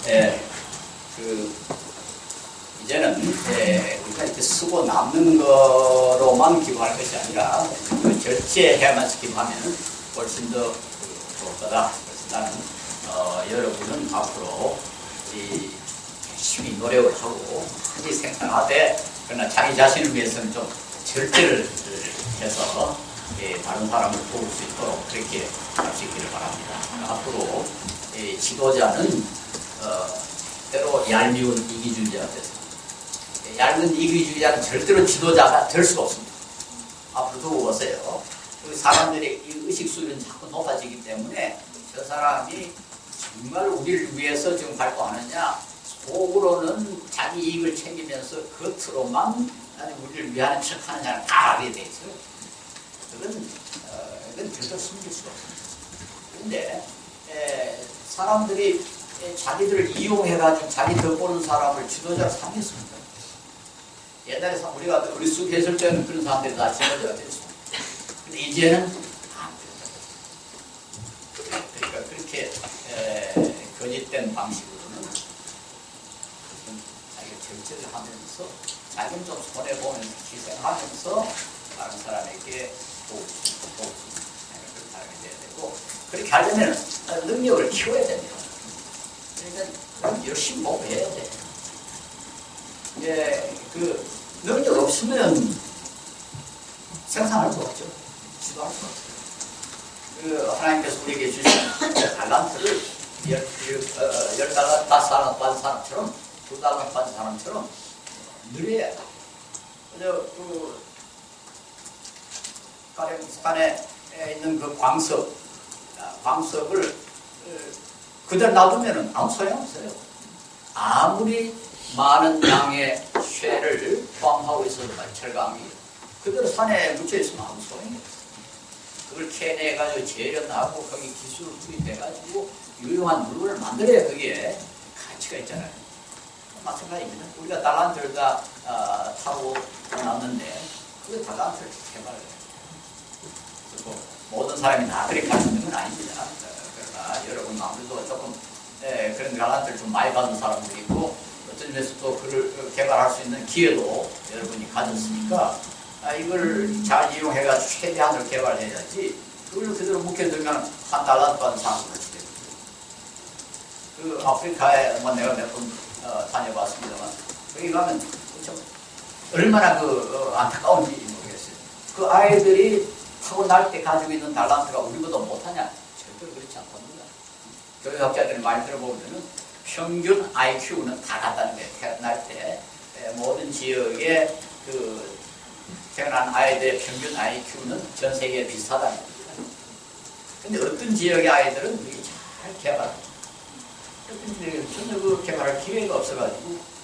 예, 이제는 우리가 이렇게 쓰고 남는 거로만 기부할 것이 아니라 결제해야만 기부하면 훨씬 더 좋을 거다. 그래서 나는 여러분은 앞으로 열심히 노력을 하고 많이 생각하되 그러나 자기 자신을 위해서는 좀 절제를 해서 다른 사람을 도울 수 있도록 그렇게 할 수 있기를 바랍니다. 앞으로 지도자는 때로 얄미운 이기주의자가 됐습니다. 얇은 이기주의자는 절대로 지도자가 될 수가 없습니다. 앞으로 두고 보세요. 사람들의 이 의식 수준이 자꾸 높아지기 때문에 저 사람이 정말 우리를 위해서 지금 활동하느냐, 속으로는 자기 이익을 챙기면서 겉으로만 우리를 위하는 척 하느냐를 다 알게 돼 있어요. 이건 절대로 숨길 수가 없습니다. 그런데 사람들이 자기들을 이용해가지고 자기 덕보는 사람을 지도자로 삼겠습니다. 옛날에 우리가 어리숙했을 때는 그런 사람들이 다 지도자가 됐습니다. 근데 이제는 안 됩니다. 그러니까 그렇게 거짓된 방식으로는 자기가 절제를 하면서 자기는 좀 손해보면서 희생하면서 다른 사람에게 도울 수 있는 그런 사람이 돼야 되고, 그렇게 하려면 능력을 키워야 됩니다. 그러니까 열심히 공부해야 돼. 능력 없으면 생산할 수 없죠. 지도할 수 없죠. 하나님께서 우리에게 주신 달란트를 10달러 받은 사람처럼 2달러 받은 사람처럼 누려야 돼. 그래서 가령산에 있는 그 광석을 그대로 놔두면 아무 소용없어요. 아무리 많은 양의 쇠를 포함하고 있어도 철강이 그대로 산에 묻혀있으면 아무 소용이 없어요. 그걸 캐내가지고 재련하고 거기 기술을 투입해가지고 유용한 물건을 만들어야 그게 가치가 있잖아요. 마찬가지입니다. 우리가 달란트를 다 타고 났는데 그 달란트를 개발해요. 그리고 모든 사람이 다 그렇게 할 수 있는 건 아닙니다. 그러나 여러분 아무래도 조금 그런 달란트를 좀 많이 받은 사람들이 있고 어떤 면에서 또 그를 개발할 수 있는 기회도 여러분이 가졌으니까 이걸 잘 이용해가지고 최대한으로 개발해야지 그걸 그대로 묵혀두면 한 달란트 받은 사람을 하게 됩니다. 그 아프리카에 내가 몇 번 다녀봤습니다만 거기 가면 좀 얼마나 안타까운지 모르겠어요. 그 아이들이 타고날 때 가지고 있는 달란트가 우리보다 못하냐? 절대로 그렇지 않답니다. 교육학자들이 많이 들어보면은 평균 IQ는 다 같다는 거예요. 태어날 때 모든 지역에 태어난 아이들의 평균 IQ는 전 세계에 비슷하다는 겁니다. 근데 어떤 지역의 아이들은 그게 잘 개발합니다. 어떤 지역에는 전혀 개발할 기회가 없어가지고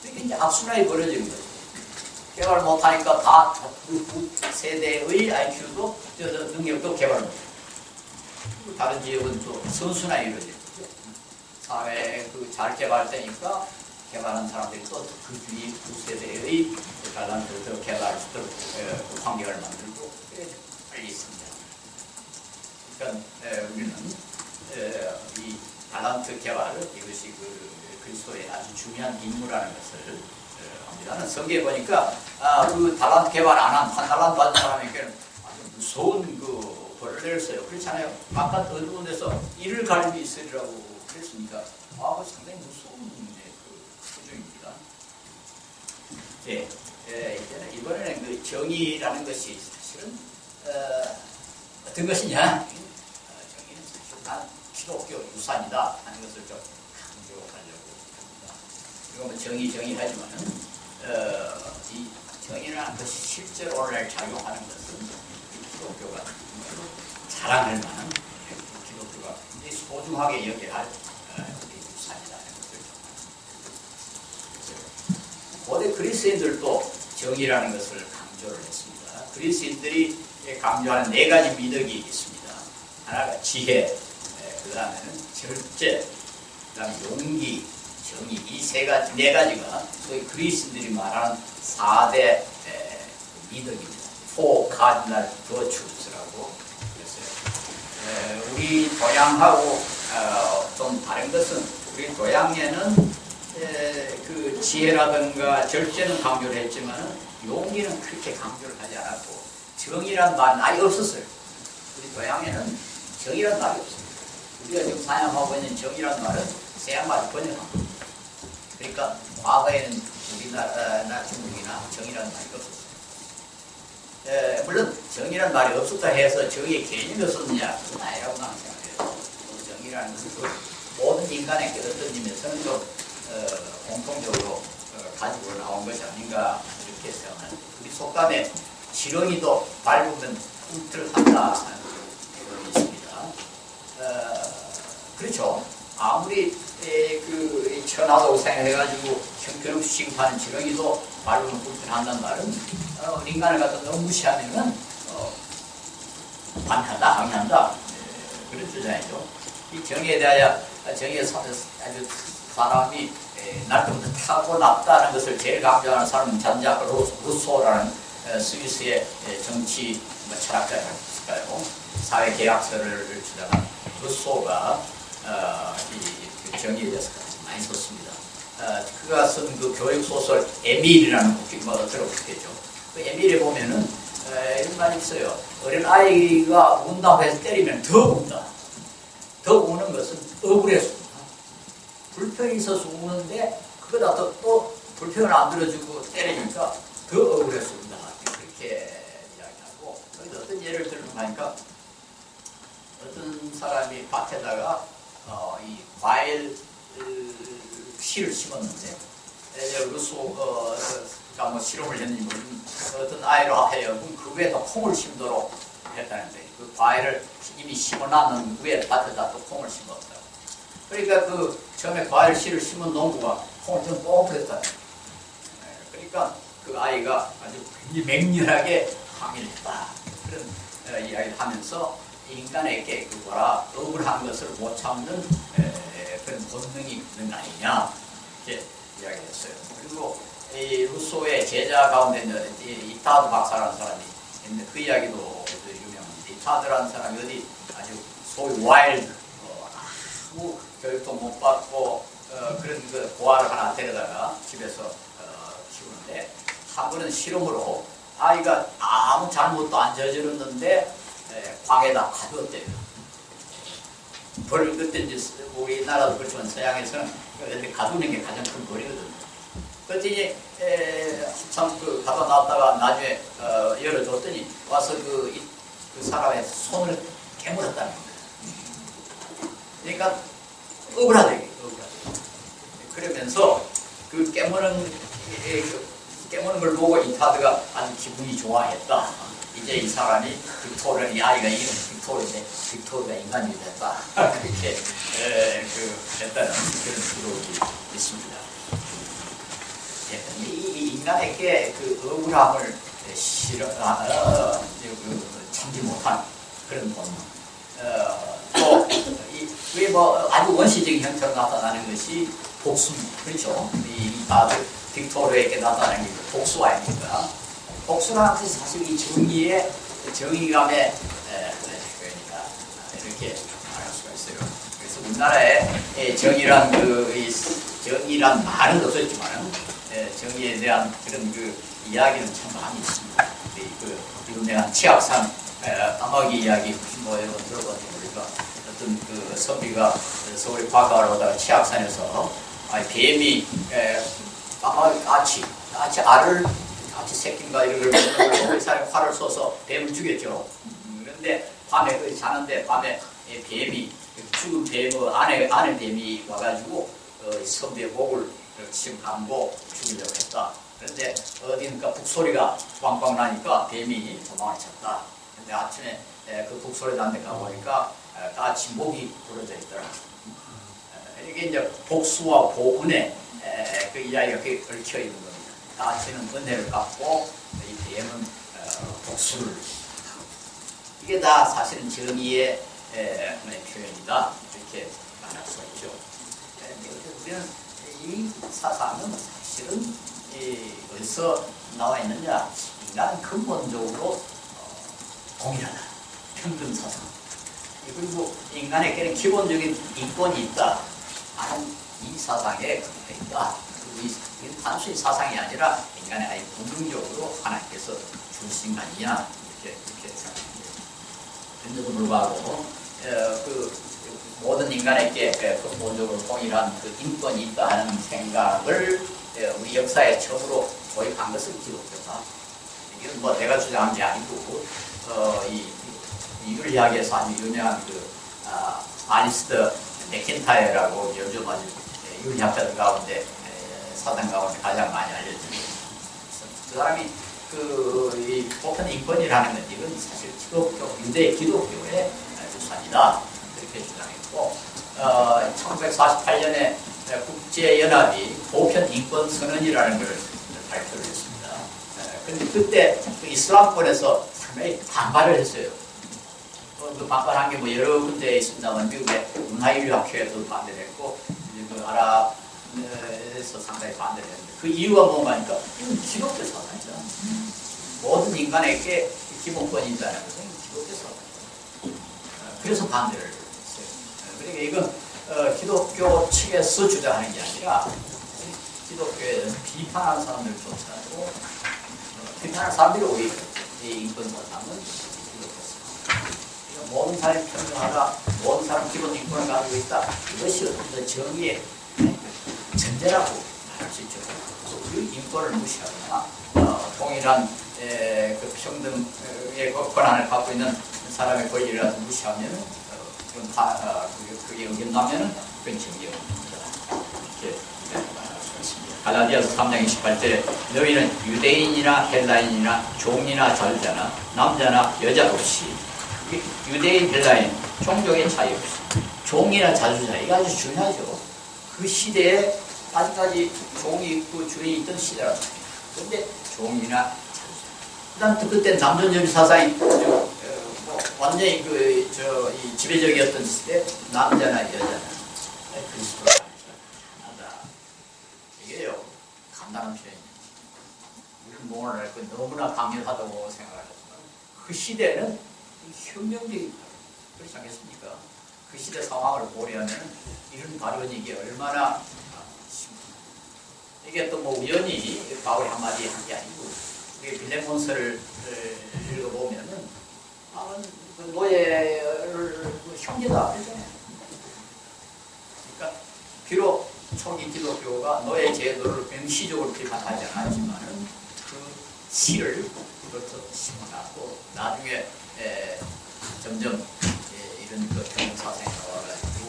그게 이제 악순환이 벌어지는 거죠. 개발 못하니까 다 그 세대의 IQ도 능력도 개발 못해요. 다른 지역은 또 선순환이 이루어져요. 사회에 잘 개발되니까 개발한 사람들이 또 그 뒤 두 세대의 달란트를 개발할 수 있도록 그 환경을 만들고 빨리 있습니다. 그러니까 우리는 이 달란트 개발을 이것이 그리스도의 아주 중요한 임무라는 것을 합니다. 성경에 보니까 그 달란트 개발 안 한 달란트 받은 사람에게는 아주 무서운 벌을 내렸어요. 그렇잖아요. 바깥 어두운 데서 이를 가림이 있으리라고 그랬으니까 상당히 무서운 수준입니다. 이번에는 정의라는 것이 사실은 어떤 것이냐? 정의는 사실 난 기독교 유산이다 하는 것을 좀 강조하려고 합니다. 그리고 정의 하지만은 이 정의라는 것이 실제로 오늘날 작용하는 것은 기독교가 자랑할 만한 기독교가 굉장히 소중하게 여겨야 할 유산이라는 것을 말씀드립니다. 고대 그리스인들도 정의라는 것을 강조를 했습니다. 그리스인들이 강조하는 4가지 미덕이 있습니다. 하나가 지혜, 그 다음에는 절제, 그 다음에 용기, 정의, 이 4가지가 소위 그리스인들이 말하는 4대 미덕입니다. Four Cardinal Virtues라고 그랬어요. 우리 동양하고 또 좀 다른 것은 우리 도양에는 그 지혜라든가 절제는 강조를 했지만은 용기는 그렇게 강조를 하지 않았고 정이란 말은 아예 없었어요. 우리 도양에는 정이란 말이 없습니다. 우리가 지금 사용하고 있는 정이란 말은 서양말을 번역한 겁니다. 그러니까 과거에는 우리나라 중국이나 정이란 말이 없었어요. 물론 정이란 말이 없었다 해서 정의 개념이 없었느냐 그건 아니라고 나는 생각해요. 정이라는 것은 모든 인간에게 어떤 의미에서는 좀 공통적으로 가지고 나온 것이 아닌가 이렇게 생각합니다. 우리 속담에 지렁이도 밟으면 꿈틀한다 그런 게 있습니다. 그렇죠. 아무리 그 천하도 생각해가지고 형편없이 싱파하는 지렁이도 밟으면 꿈틀한다는 말은 인간을 갖다 너무 무시하면은 반한다, 항의한다 그런 주장이죠. 이 정의에 대하여 정의에 아주 사람이 날때부터 타고났다는 것을 제일 강조하는 사람은 잔자크 루소라는 스위스의 정치 철학자였을까요? 사회계약서를 주장한 루소가 이 정의에 대해서 많이 썼습니다. 그가 쓴 그 교육소설 에밀이라는 곡이 들어보셨겠죠. 그 에밀에 보면은 이런 말이 있어요. 어린 아이가 운다고 해서 때리면 더 운다. 더 우는 것은 억울해서 불평이 있어서 우는데 그거다 또 불평을 안 들어주고 때리니까 더 억울해서 운다. 그렇게 이야기하고 여기서 어떤 예를 들면 하니까 어떤 사람이 밭에다가 이 과일 씨를 심었는데 루소가 뭐 실험을 했는지 모르는 어떤 아이로 하여금 그 위에다 콩을 심도록 했다는데 그 과일을 이미 심어놨는 위에 밭에다 또 콩을 심었다. 그러니까 그 처음에 과일 씨를 심은 농부가 콩을 좀 뽑혔다. 그러니까 그 아이가 아주 맹렬하게 항의를 했다. 그런 이야기를 하면서 인간에게 그 뭐라 억울한 것을 못 참는 그런 본능이 있는 거 아니냐 이렇게 이야기했어요. 그리고 이 루소의 제자 가운데 이타드 박사라는 사람이 있는데 그 이야기도 유명합니다. 이타드라는 사람이 어디 아주 소위 와일드 아무 교육도 못 받고 그런 그 고아를 하나 데려다가 집에서 키우는데 한 번은 실험으로 아이가 아무 잘못도 안 저질렀는데 광에다 가두었대요. 벌 그때 이제 우리나라도 그렇지만 서양에서는 가두는 게 가장 큰 벌이거든요. 그랬더니 참 그 가둬 놨다가 나중에 열어줬더니 와서 그 사람의 손을 깨물었다는 거예요. 그러니까 억울하대. 그러면서 그 깨무는 걸 보고 이타드가 아주 기분이 좋아했다. 이제 이 사람이 빅토르, 이 아이가 이름 빅토르인데 빅토르가 인간이 됐다. 그렇게 했다는 그런 기록이 있습니다. 이 인간에게 그 억울함을 참지 못한 그런 본능. 또 뭐 아주 원시적인 형태로 나타나는 것이 복수입니다. 그렇죠? 이 다들 빅토르에게 나타나는 게 복수 아닙니까? 복수라는 것이 사실 이 정의감의 그러니까 이렇게 말할 수가 있어요. 그래서 우리나라에 정의란 말은 없었지만 정의에 대한 그런 그 이야기는 참 많이 있습니다. 그 유명한 치악산 까마귀 이야기 뭐 여러분 들어봤는지 모르니까 어떤 그 선비가 서울에 과거를 오다가 치악산에서 뱀이 까마귀 까치 알을 같이 새끼인가 이런 걸 먹고 이 사람이 활을 쏘서 뱀을 죽였죠. 그런데 밤에 거기 자는데 밤에 뱀이 죽은 뱀 안에 뱀이 와가지고 선비의 목을 지금 감고 죽이려고 했다. 그런데 어디니까 북소리가 빵빵 나니까 뱀이 도망을 쳤다. 그런데 아침에 그 북소리 난 데 가보니까 까치 목이 부러져 있더라. 이게 이제 복수와 보은의 그 이야기가 얽혀 있는 겁니다. 까치는 은혜를 갚고 이 뱀은 복수를 하고 이게 다 사실은 정의의 표현이다 이렇게 말할 수가 있죠. 우리는 이 사상은 사실은 어디서 나와 있느냐? 인간은 근본적으로 동일하다. 평등 사상. 그리고 인간에게는 기본적인 인권이 있다 하는 이 사상에 근거가 있다. 이건 단순히 사상이 아니라 인간의 아예 본능적으로 하나님께서 주신 것 아니냐 이렇게 생각합니다. 그런데도 불구하고 그 모든 인간에게 근본적으로 동일한 그 인권이 있다 하는 생각을 우리 역사에 처음으로 도입한 것은 기독교다. 이건 뭐 내가 주장한 게 아니고 이 윤리학에서 아주 유명한 그 아리스트 맥킨타이어라고 요즘 아주 윤리학자들 가운데 사상 가운데 가장 많이 알려진 그 사람이 이 보편 인권이라는 건 이건 사실 유대 기독교의 유산이다 이렇게 주장했고 1948년에 국제연합이 보편 인권 선언이라는 것을 발표를 했습니다. 그런데 그때 그 이슬람권에서 상당히 반발을 했어요. 그 반발한 게 뭐 여러 군데에 있습니다만 미국의 문화인류학회에도 반대를 했고 그 아랍에서 상당히 반대를 했는데 그 이유가 뭔가 하니까 이건 기독교 사상이잖아. 모든 인간에게 기본권이 있다는 것은 기독교 사상이죠. 그래서 반대를 했어요. 그러니까 이건 기독교 측에서 주장하는 게 아니라 기독교에 대해서 비판하는 사람들을 조사하고 비판하는 사람들이 오히려 이 인권 사상은 모든 사람이 평등하다, 모든 사람 기본 인권을 가지고 있다. 이것이 어떤 정의의 전제라고 할 수 있죠. 그 인권을 무시하거나 동일한 그 평등의 권한을 갖고 있는 사람의 권리를 무시하면 그게 어긋나면은 그건 정의입니다. 이렇게 말씀하십니다. 갈라디아서 3장 28절에 너희는 유대인이나 헬라인이나 종이나 자유자나 남자나 여자 없이 유대인, 헬라인, 종족의 차이 없이 종이나 자주자 이거 아주 중요하죠. 그 시대에 아직까지 종이 있고 주인이 있던 시대라고 합니다. 그런데 종이나 자주자 그 다음 그때 남존여비 사상이 완전히 이 지배적이었던 시대 남자나 여자나 그리스도가 아니라 이게요 간단한 표현입니다. 우리는 뭘 알고 너무나 강렬하다고 생각하지만 그 시대는 혁명적인 그렇지 않겠습니까? 그 시대 상황을 고려하면 이런 발언이 이게 얼마나 이게 또 뭐 우연히 바울이 한마디 한 게 아니고 우리 빌레몬서를 읽어보면은 그 노예를 형제다 그러잖아요. 그러니까 비록 초기 기독교가 노예 제도를 명시적으로 비판하지 않았지만은 그 씨를 그것도 심어놨고 나중에 점점 이런 그 평등 사상이 나와가지고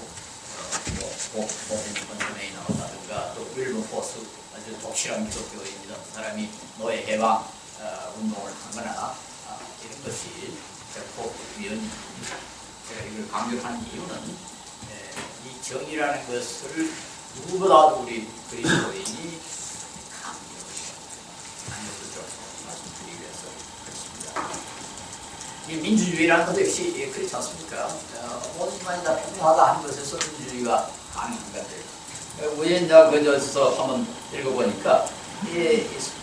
보편 선언이 나왔다든가 또 윌버 포스 아주 독실한 기독교인이던 사람이 노예 해방 운동을 하거나 이런 것이 결코 우연히 제가 이걸 강조하는 이유는 이 정의라는 것을 누구보다도 우리 그리스도인이 말씀드리기 위해서 그렇습니다. 이 민주주의라는 것도 역시 그렇지 않습니까? 모든 인간이 다 평등하다 하는 것에서 민주주의가 가능한 것들. 우연자 그저서 한번 읽어보니까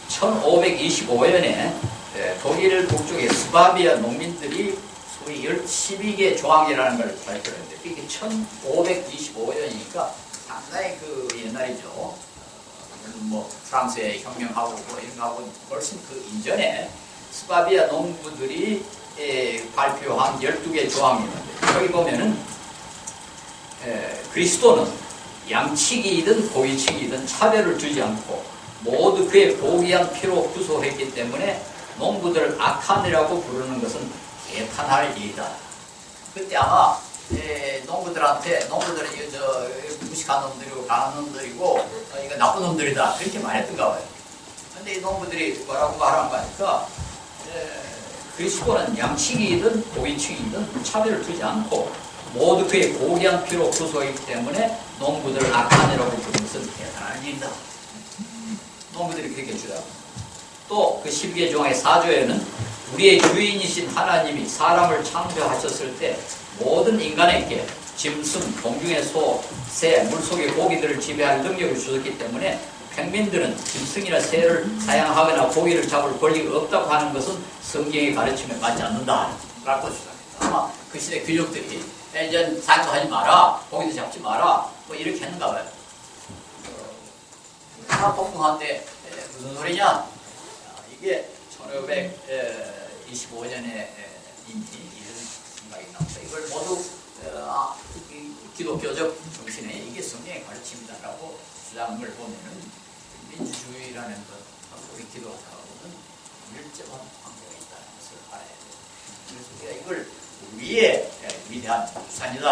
1525년에 독일 북쪽의 스바비아 농민들이 소위 12개 조항이라는 걸 발표했는데 이게 1525년이니까 상당히 그 옛날이죠. 뭐 프랑스의 혁명하고 뭐 이런 거하고 훨씬 그 이전에 스바비아 농부들이 발표한 12개 조항이 있는데 여기 보면은 그리스도는 양치기이든 고위치기이든 차별을 두지 않고 모두 그의 고귀한 피로 구속했기 때문에 농부들을 악한이라고 부르는 것은 개탄할 일이다. 그때 아마 농부들한테 농부들이 무식한 놈들이고 강한 놈들이고 이거 나쁜 놈들이다 그렇게 말했던가 봐요. 근데 이 농부들이 뭐라고 말한 거니까 그리스도는 양치기이든 고위치기이든 차별을 두지 않고 모두 그의 고귀한 피로 구속했기 때문에 농부들을 악한이라고 부르는 것은 대단한 일이다. 농부들이 그렇게 주장합니다. 또 그 12개 조항의 4조에는 우리의 주인이신 하나님이 사람을 창조하셨을 때 모든 인간에게 짐승, 공중의 소, 새, 물속의 고기들을 지배할 능력을 주셨기 때문에 평민들은 짐승이나 새를 사냥하거나 고기를 잡을 권리가 없다고 하는 것은 성경의 가르침에 맞지 않는다 라고 주장합니다. 아마 그 시대 귀족들이 이제 산소하지 마라, 고기도 잡지 마라, 뭐 이렇게 했는가 봐요. 다 동등한데 무슨 소리냐? 이게 1525년에 이미 이런 생각이 나옵니다. 이걸 모두 기독교적 정신에 이게 성경의 가르침이다라고 주장을 보면은 민주주의라는 것, 우리 기독교하고는 밀접한 관계가 있다는 것을 알아야 돼요. 그래서 우리가 이걸 우리의 위대한 유산이다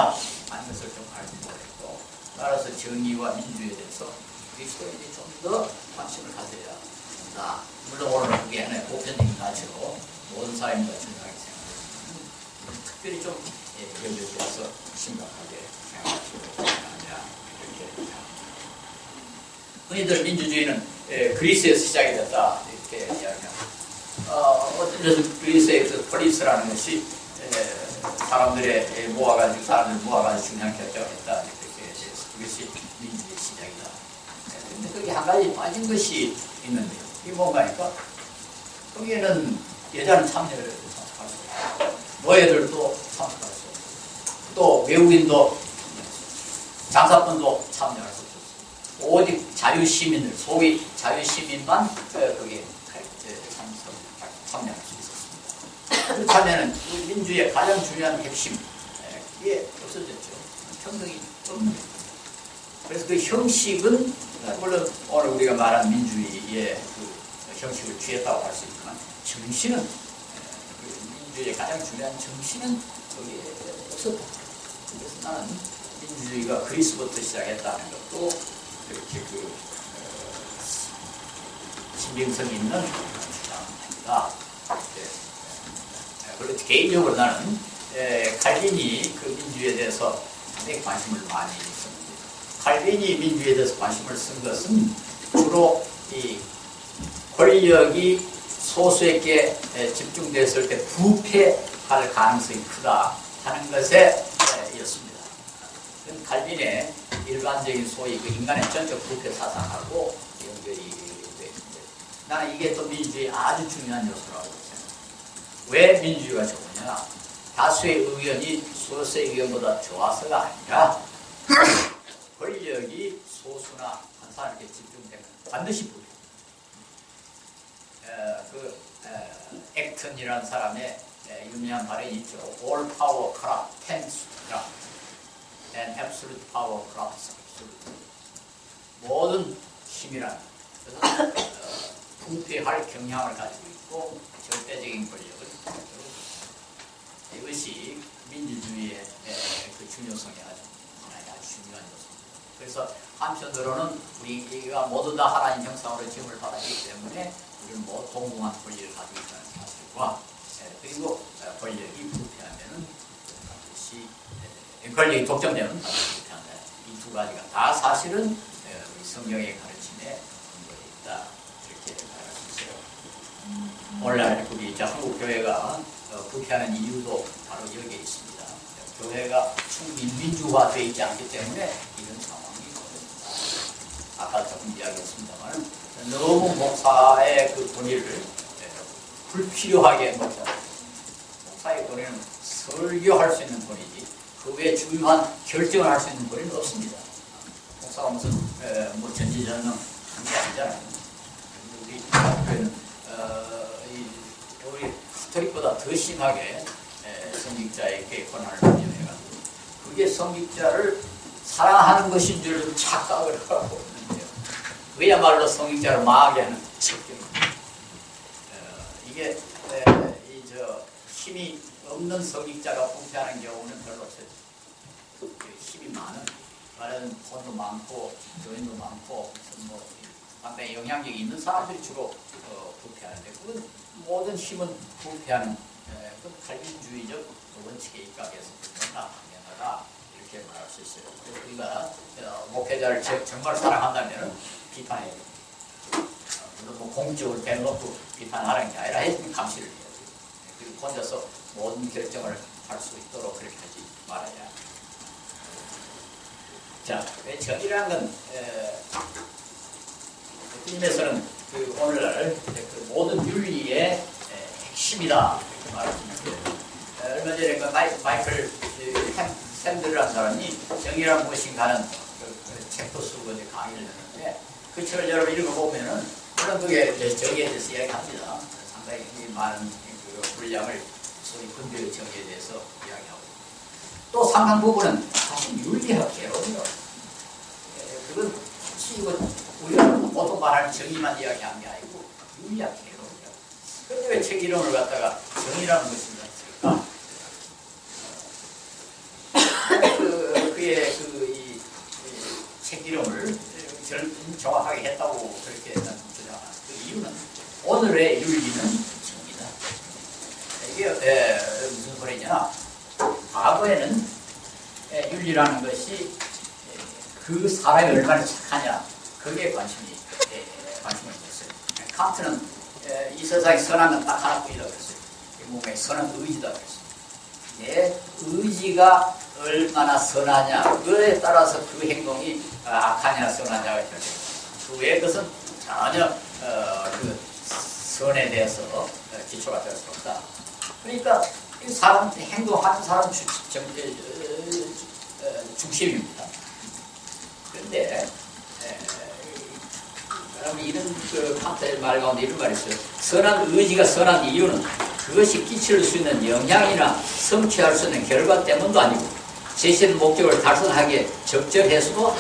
하는 것을 좀 알고 있고, 따라서 정의와 민주에 대해서 그리스도인이 좀 더 관심을 가져야 한다. 물론 오늘 그게 하나의 보편적인 가치로 모든 사람과 중요하게 생각하지만 특별히 좀 여기에 대해서 심각하게 생각하시고 하냐 이렇게 생각합니다. 흔히들 민주주의는 그리스에서 시작이 됐다 이렇게 이야기합니다. 어떤 녀석 그리스의 그 폴리스라는 것이 사람들 모아가지고 중요한 결정을 했다 이렇게 해서 그것이 민주주의 시작이다. 근데 거기 한 가지 빠진 것이 있는데요. 이게 뭔가니까 거기에는 여자는 참여를 참석할 수 없고 노예들도 참석할 수 없고 또 외국인도 장사꾼도 참여할 수 없었습니다. 오직 자유시민들, 소위 자유시민만 거기에 참여할 수 있었습니다. 그렇다면 민주의 가장 중요한 핵심, 이게 없어졌죠. 평등이 없는 거죠. 그래서 그 형식은 물론 오늘 우리가 말한 민주주의의 그 형식을 취했다고 할 수 있지만 정신은 민주주의의 가장 중요한 정신은 거기에 없었다. 그래서 나는 민주주의가 그리스부터 시작했다는 것도 이렇게 신빙성 있는 주장입니다. 그리고 개인적으로 나는 칼빈이 그 민주주의에 대해서 상당히 관심을 많이 했습니다. 칼빈이 민주주의에 대해서 관심을 쓴 것은 주로 이 권력이 소수에게 집중됐을 때 부패할 가능성이 크다 하는 것에 였습니다. 칼빈의 일반적인 소위 그 인간의 전적 부패 사상하고 연결이 되어 있는데 나는 이게 또 민주주의의 아주 중요한 요소라고 생각합니다. 왜 민주주의가 좋으냐? 다수의 의견이 소수의 의견보다 좋아서가 아니라 권력이 소수나 한 사람에게 집중되면 반드시 부패. 액턴이라는 사람의 유명한 발언이 있죠. All power corrupt tends to corrupt, and absolute power corrupts absolutely. 모든 힘이란 것은 부패할 경향을 가지고 있고 절대적인 권력을 가지고 이것이 민주주의의 그 중요성이 아주 중요한 요소입니다. 그래서 한편으로는 우리가 모두 다 하나님 형상으로 지음을 받았기 때문에 우리는 뭐 동등한 권리를 가지고 있다는 사실과 그리고 권력이 부패하면은 반드시 권력이 독점되면 반드시 부패한다. 이 두 가지가 다 사실은 우리 성경의 가르침에 근거에 있다. 이렇게 말할 수 있어요. 오늘날 우리 한국 교회가 부패하는 이유도 바로 여기에 있습니다. 교회가 충분히 민주화되어 있지 않기 때문에 이런 상황이 벌어집니다. 아까 조금 이야기했습니다만 너무 목사의 그 권위를 불필요하게 목사의 권위는 설교할 수 있는 권위지 그 외에 중요한 결정을 할 수 있는 권위는 없습니다. 목사가 무슨 뭐 전지전능 한 게 아니잖아요. 우리 교회는 우리 카톨릭보다 더 심하게 성직자에게 권한을 부여해가지고 그게 성직자를 사랑하는 것인 줄 착각을 하고 있는데요. 그야말로 성직자를 망하게 하는 척결입니다. 이게 힘이 없는 성직자가 부패하는 경우는 별로 없어요. 힘이 많은, 말하는 돈도 많고 교인도 많고 뭐 상당히 영향력이 있는 사람들이 주로 부패하는데 그건 모든 힘은 부패하는 그 칼빈주의적 원칙에 입각해서 당연하다 이렇게 말할 수 있어요. 그래서 우리가 목회자를 정말 사랑한다면 비판해야 돼요. 물론 뭐 공적으로 대놓고 비판하는 게 아니라 해주면 감시를 해야 돼요. 그리고 혼자서 모든 결정을 할 수 있도록 그렇게 하지 말아야. 자, 정의라는 건 어떤 의미에서는 그 오늘날 그 모든 윤리의 핵심이다 이렇게 말할 수 있는데 얼마 전에 그 마이클 샌들이라는 사람이 정의란 무엇인가는 그 책도 쓰고 이제 강의를 하는데 그 책을 여러분 읽어보면은 물론 그게 정의에 대해서 이야기합니다. 상당히 많은 그 분량을 소위 근대의 정의에 대해서 이야기하고 또 상당 부분은 사실 윤리학 개론이요. 그건 혹시 이거 우리가 보통 말하는 정의만 이야기하는 게 아니고 윤리학 개론이요. 그런데 왜 책 이름을 갖다가 정의라는 것인가 했을까? 그의 이 책 이름을 정확하게 했다고 그렇게 주장하는 그 이유는 오늘의 윤리는 정의다. 이게 무슨 소리냐? 과거에는 윤리라는 것이 그 사람이 얼마나 착하냐 거기에 관심을 줬어요. 칸트는 이 세상에 선한 건 딱 하나뿐이라고 했어요. 이 몸에 선한 의지다 그랬어요. 내 의지가 얼마나 선하냐 그에 따라서 그 행동이 악하냐 선하냐가 결정됩니다. 그 외의 것은 전혀 그 선에 대해서 기초가 될 수 없다. 그러니까 이 사람 행동하는 사람 중심입니다. 그런데 여러분 이런 그 칸트의 말 가운데 이런 말이 있어요. 선한 의지가 선한 이유는 그것이 끼칠 수 있는 영향이나 성취할 수 있는 결과 때문도 아니고 제시된 목적을 달성하기에 적절해서도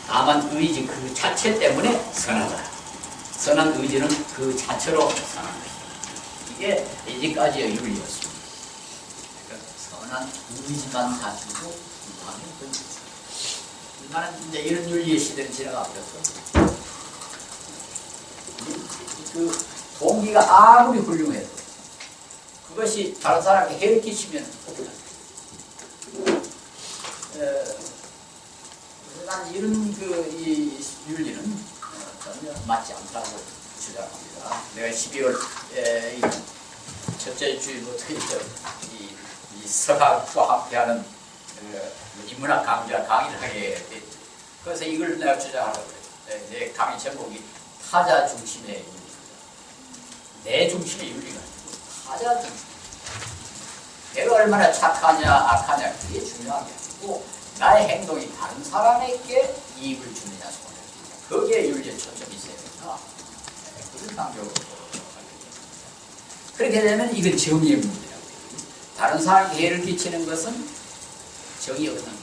다만 의지 그 자체 때문에 선하다. 선한 의지는 그 자체로 선한 것이다. 이게 이제까지의 윤리였습니다. 그러니까 선한 의지만 가지고 하면 됩니다. 나는 이제 이런 윤리의 시대는 지나가 버렸어. 그 동기가 아무리 훌륭해도 그것이 다른 사람에게 해를 끼치면 어떻게 할까? 난 이런 이 윤리는 전혀 맞지 않다고 주장합니다. 내가 12월 첫째 주일부터 이 서학과 함께하는 인문학 강좌 강의를 하게 됐죠. 그래서 이걸 내가 주장하려고 그래요. 내 강의 제목이 타자 중심의 윤리입니다. 내 중심의 윤리가 아니고 타자 중심. 내가 얼마나 착하냐 악하냐 그게 중요한 게 아니고 나의 행동이 다른 사람에게 이익을 주느냐 손해를 주느냐 거기에 윤리의 초점이 있어야 된다. 그걸 강조하고 그렇게 되면 이건 정의의 문제라고. 다른 사람에게 해를 끼치는 것은 정의 없는 거죠.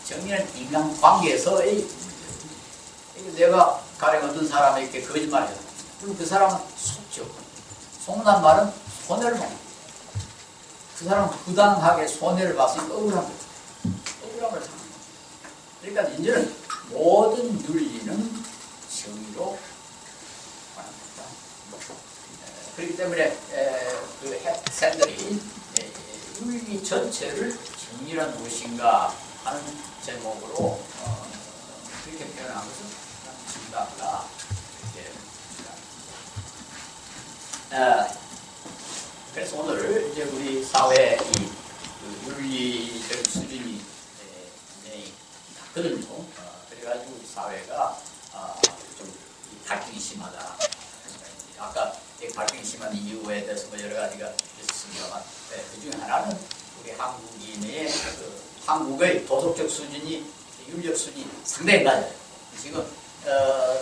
정의는 인간관계에서의 문제예요. 내가 가령 어떤 사람에게 거짓말을 해요. 그럼 그 사람은 속죠. 속는 말은 손해를 받는 그 사람은 부당하게 손해를 봤으니까 억울한 거죠. 억울함을 사는 거죠. 그러니까 이제는 모든 윤리는 정의로 관한 겁니다. 그렇기 때문에 그 샌들이 윤리 전체를 정의란 무엇인가 하는 제목으로 그렇게 표현한 것은 정답이다. 그래서 오늘 이제 우리 사회의 이 윤리적 수준이 굉장히 낮거든요. 그래가지고 우리 사회가 좀 갈등이 심하다. 아까 갈등이 심한 이유에 대해서 뭐 여러 가지가 있습니다만 그 중에 하나는 우리 한국인의 한국의 도덕적 수준이 윤리적 수준이 상당히 낮아요. 지금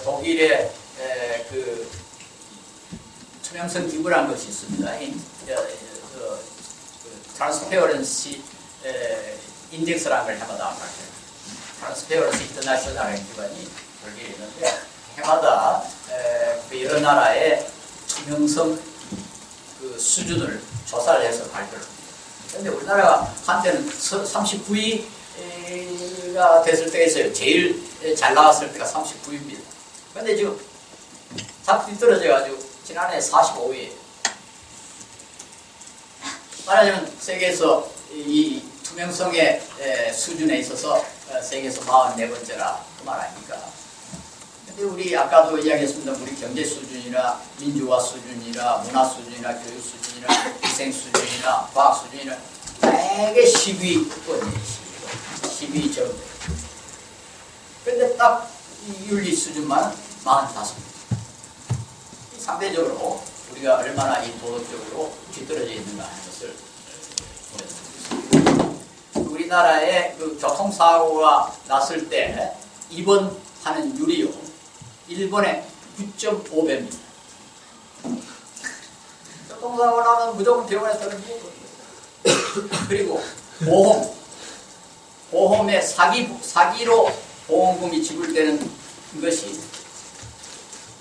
독일의 그 투명성 기구라는 것이 있습니다. 트랜스페어런시 인덱스라는 걸 해마다 발표해요. 트랜스페어런시 인터내셔널이라는 기관이 여기에 있는데 해마다 그 여러 나라의 투명성 그 수준을 조사를 해서 발표를 합니다. 그런데 우리나라가 한때는 39위가 됐을 때가 있어요. 제일 잘 나왔을 때가 39위입니다. 그런데 지금 자꾸 뒤떨어져가지고 지난해 45위예요. 말하자면 세계에서 이 투명성의 수준에 있어서 세계에서 44번째라 그 말 아닙니까? 근데 우리 아까도 이야기했습니다. 우리 경제 수준이나 민주화 수준이나 문화 수준이나 교육 수준이나 위생 수준이나 과학 수준이나 되게 10위권이에요. 10위 정도. 그런데 딱 이 윤리 수준만 45위. 상대적으로 우리가 얼마나 이 도덕적으로 뒤떨어져 있는가 하는 것을 보여드리고 있습니다. 우리 우리나라에 그 교통사고가 났을 때 입원하는 율이요. 일본의 9.5배입니다. 교통사고 나면 무조건 병원에 들어가는 그리고 보험의 사기로 보험금이 지불되는 것이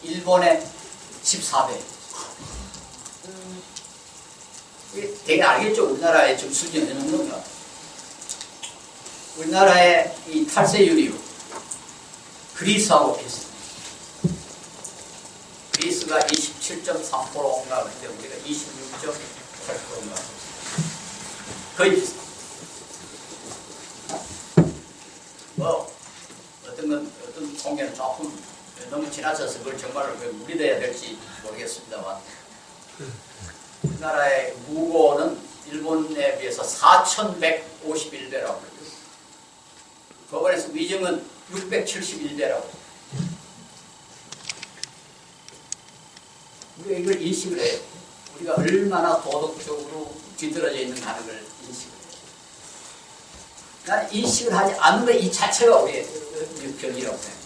일본의 14배. 되게 알겠죠? 우리나라의 지금 수준이 어느 정도인가. 우리나라의 이 탈세율이요. 그리스하고 비슷해요. 그리스가 27.3%인가 그런데 우리가 26.8%인가. 거의 비슷해요. 어떤 통계는 조금 너무 지나쳐서 그걸 정말로 무리돼야 될지 모르겠습니다만, 우리나라의 무고는 일본에 비해서 4,151배라고 그래요. 법원에서 위증은 671배라고. 우리가 이걸 인식을 해요. 우리가 얼마나 도덕적으로 뒤떨어져 있는가 하는 걸 인식을 해요. 나는 인식을 하지 않는 것 이 자체가 우리의 병이라고 생각해요.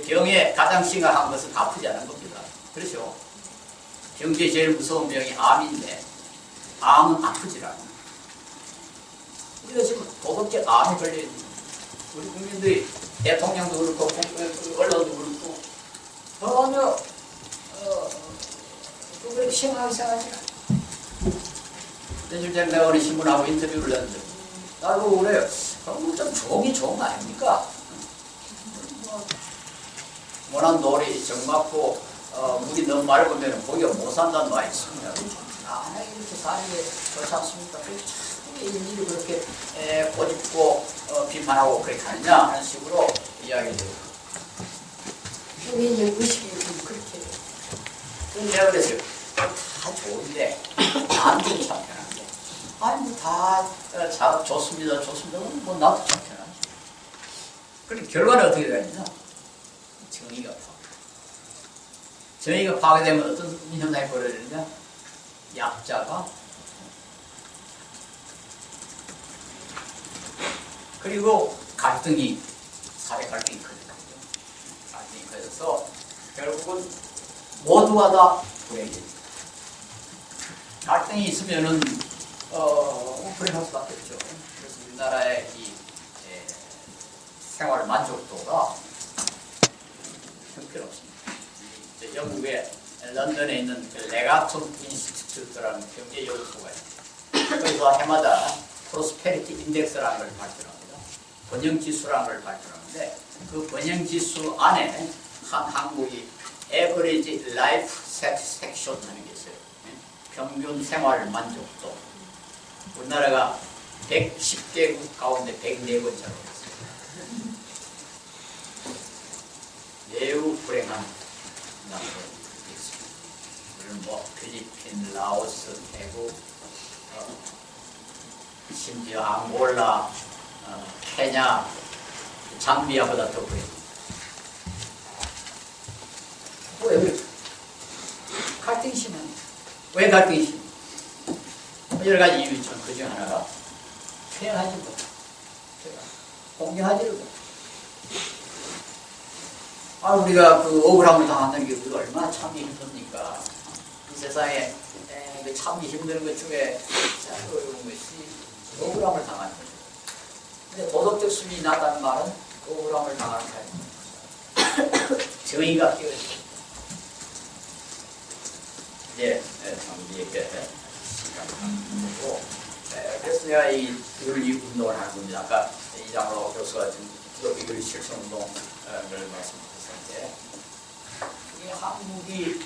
병의 가장 심각한 것은 아프지 않은 겁니다. 그렇죠? 병 중에 제일 무서운 병이 암인데, 암은 아프질 않아요. 우리가 지금 도덕적 암에 걸려있는, 우리 국민들이 대통령도 그렇고, 언론도 그렇고, 전혀, 그걸 심하게 생각하지 않아요. 며칠 전에 내가 우리 신문하고 인터뷰를 했는데, 나도 그래요. 그럼 좀 좋은 거 아닙니까? 모난 돌이 정맞고 물이 너무 맑으면 고기가 못 산다는 말이 있습니다. 편안하게 이렇게 사는 게 좋지 않습니까? 참 일일이 그렇게 꼬집고 비판하고 그렇게 하느냐 하는 식으로 이야기를 해요. 국민의 의식이 그렇게 해요. 그럼 내가 그랬어요. 다 좋은데 나는 좀 참 편한데. 아니 뭐 다 좋습니다. 뭐 나도 참 편하지. 그럼 결과는 어떻게 되느냐? 정의가 파괴. 정의가 파괴되면 어떤 현상이 벌어지느냐? 약자가 그리고 갈등이 사회 갈등이 커져요. 갈등이 커져서 결국은 모두가 다 불행해집니다. 갈등이 있으면은 불행할 수밖에 없죠. 그래서 우리나라의 이 생활 만족도가 형편없습니다. 영국의 런던에 있는 그 레가톤 인스티튜트라는 경제 연구소가 있습니다. 거기서 해마다 프로스페리티 인덱스라는 걸 발표합니다. 번영지수라는 걸 발표하는데 그 번영지수 안에 한국이 에버리지 라이프 세티스팩션 하는 게 있어요. 평균 생활 만족도. 우리나라가 110개국 가운데 104번째로 있어요. 매우 불행한 나라로 있습니다. 우리는 뭐 필리핀, 라오스, 태국, 심지어 앙골라, 케냐, 잠비아보다 더 불행합니다. 왜 그럴까? 갈등이 심합니다. 왜 갈등이 심합니까? 여러 가지 이유 있지만 그 중 하나가 표현하지 못하고 공개하지를 못하고 우리가 그 억울함을 당하는 게 우리가 얼마나 참기 힘듭니까? 이 세상에 그 참기 힘든 것 중에 가장 어려운 것이 억울함을 당하는 거죠. 근데 도덕적 수준이 낮다는 말은 억울함을 당하는 타입입니다. 정의가 깨어있죠. 이제 이렇게 시작하고 그래서 내가 이 윤리 운동을 하는 겁니다. 아까 이장로 교수가 지금 기독교 윤리 실천 운동을 말씀하셨는데 이 한국이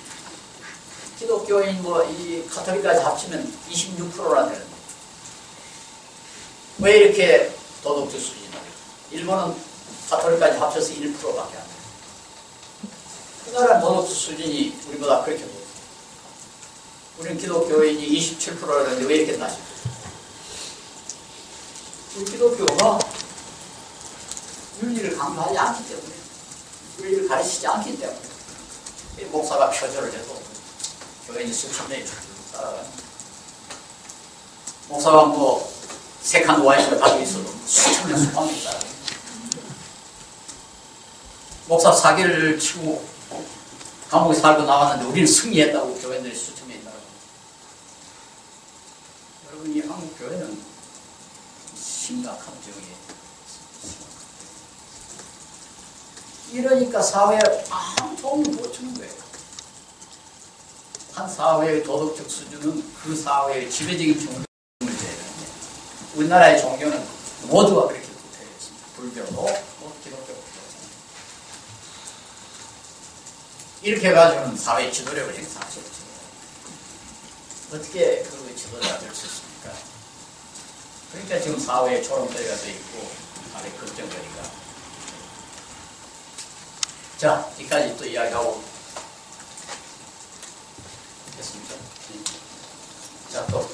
기독교인 이 카톨릭까지 합치면 26%나 되는데 왜 이렇게 도덕적 수준이 낮아요? 일본은 카톨릭까지 합쳐서 1%밖에 안 돼요. 우리나라는 도덕적 수준이 우리보다 그렇게 높아요. 우리는 기독교인이 27%라는데 왜 이렇게 낮을까요? 우리 기독교가 윤리를 강조하지 않기 때문에, 윤리를 가르치지 않기 때문에, 목사가 표절을 해도 교인이 수천 명이 따라가요. 목사가 색한 와인을 가지고 있어도 수천 명 수만 명 따라. 목사 사기를 치고 감옥에 살고 나왔는데 우리는 승리했다고 교회들이 수천 명이 따라. 여러분, 이 한국 교회는 심각한 병이에요. 이러니까 사회에 아무 도움을 못 주는 거예요. 한 사회의 도덕적 수준은 그 사회의 지배적인 종교를 줘야 되는데, 우리나라의 종교는 모두가 그렇게 되어 있습니다. 불교도, 기독교도. 이렇게 해가지고는 사회 지도력을 행사할 수 없죠. 어떻게 그 지도자가 될 수 있습니까? 그러니까 지금 사회에 초롱거리가 돼 있고, 아래 걱정거리가. 자, 여기까지 또 이야기하고 됐습니까? 자, 또.